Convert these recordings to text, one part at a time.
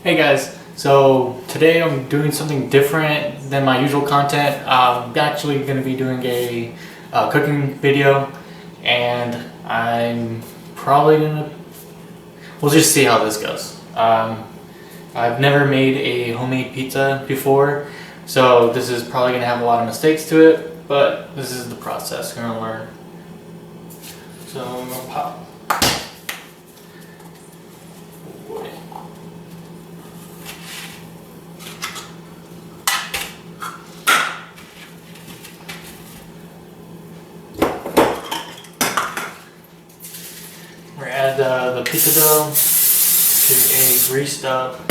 Hey guys, so today I'm doing something different than my usual content. I'm actually going to be doing a cooking video, and I'm probably we'll just see how this goes. I've never made a homemade pizza before, so this is probably going to have a lot of mistakes to it, but this is the process. We're going to learn. So I'm going to pop. We're gonna add the pizza dough to a greased up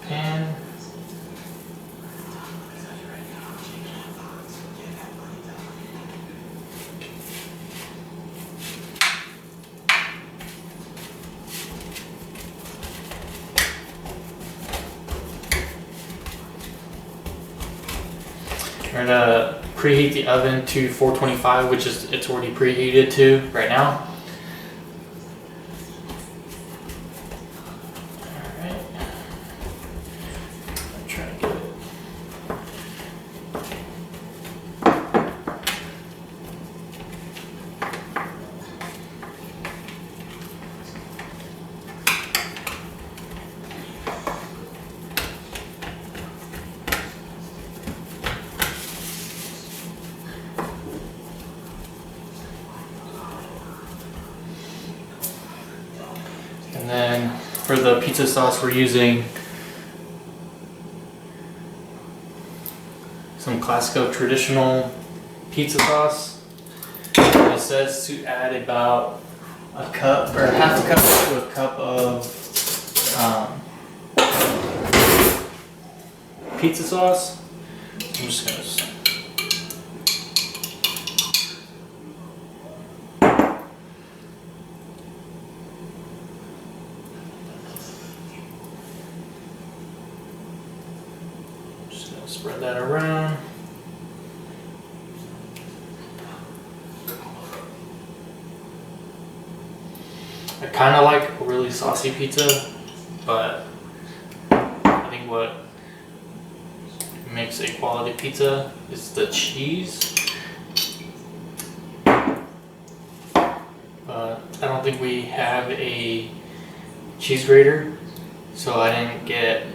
pan. We're gonna preheat the oven to 425, which is it's already preheated to right now. Alright. I'm trying to get it. And then for the pizza sauce, we're using some Classico traditional pizza sauce. And it says to add about a cup or half a cup to a cup of pizza sauce. I'm just gonna. Spread that around. I kind of like a really saucy pizza, but I think what makes a quality pizza is the cheese. But I don't think we have a cheese grater, so I didn't get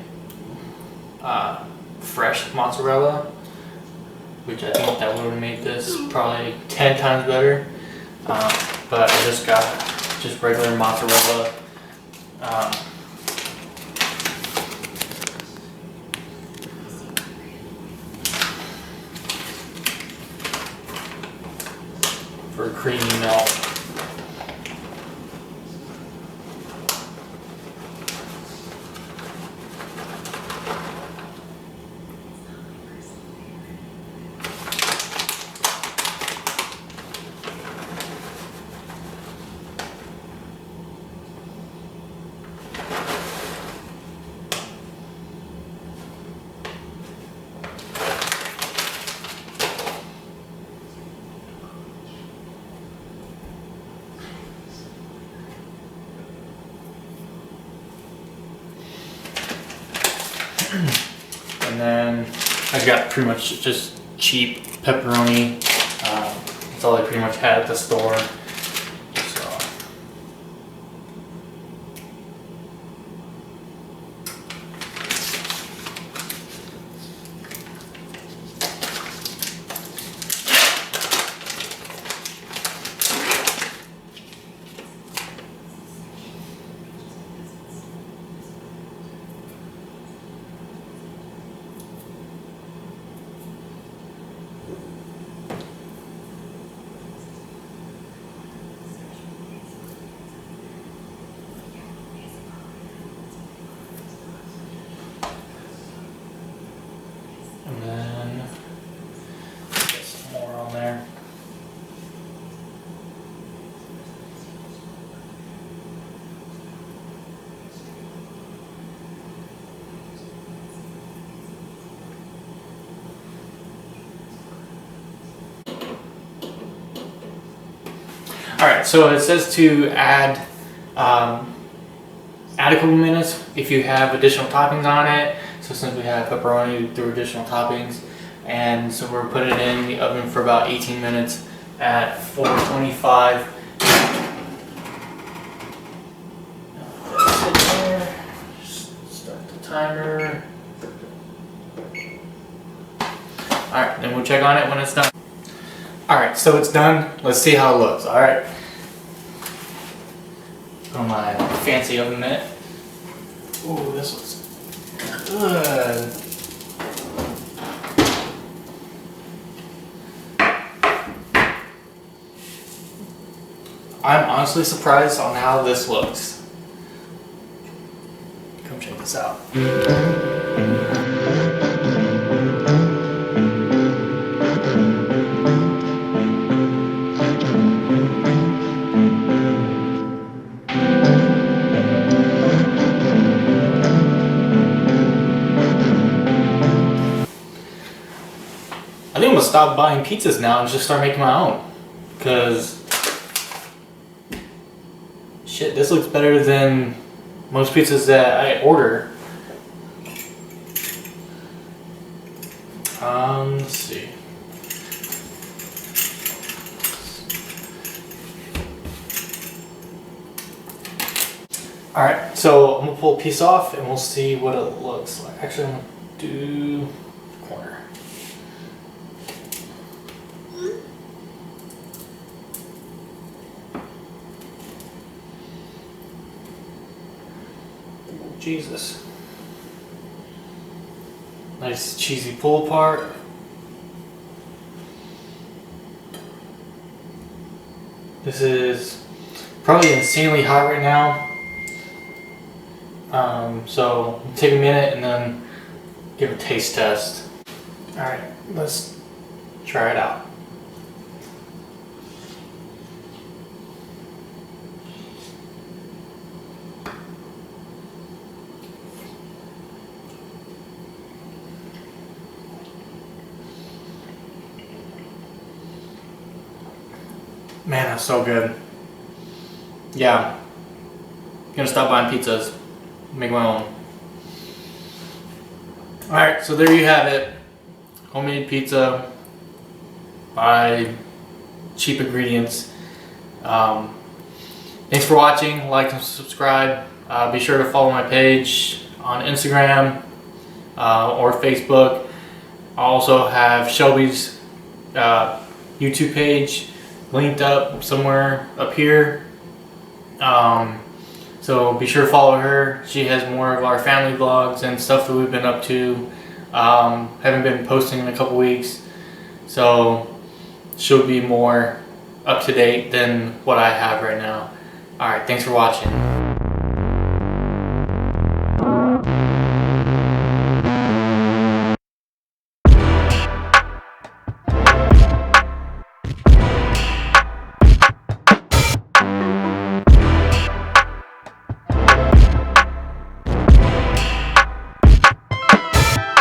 fresh mozzarella, which I think that would have made this probably 10 times better. But I just got just regular mozzarella. For creamy milk. And then I got pretty much just cheap pepperoni. That's all I pretty much had at the store. So. And then get some more on there. Alright, so it says to add add a couple minutes if you have additional toppings on it. So since we have pepperoni through additional toppings, and so we're putting it in the oven for about 18 minutes at 425. Start the timer. Alright, then we'll check on it when it's done. Alright, so it's done. Let's see how it looks. Alright. Put on my fancy oven mitt. Ooh, this looks good. I'm honestly surprised on how this looks. Come check this out. I think I'm gonna stop buying pizzas now and just start making my own. Cause shit, this looks better than most pizzas that I order. Let's see. Alright, so I'm gonna pull a piece off and we'll see what it looks like. Actually, I'm gonna do the corner. Jesus. Nice cheesy pull apart. This is probably insanely hot right now. So take a minute and then give a taste test. Alright, let's try it out. Man, that's so good. Yeah. Gonna stop buying pizzas. Make my own. Alright, so there you have it. Homemade pizza. Buy cheap ingredients. Thanks for watching. Like and subscribe. Be sure to follow my page on Instagram or Facebook. I also have Shelby's YouTube page linked up somewhere up here. So be sure to follow her. She has more of our family vlogs and stuff that we've been up to. Haven't been posting in a couple weeks, so she'll be more up to date than what I have right now. Alright, thanks for watching.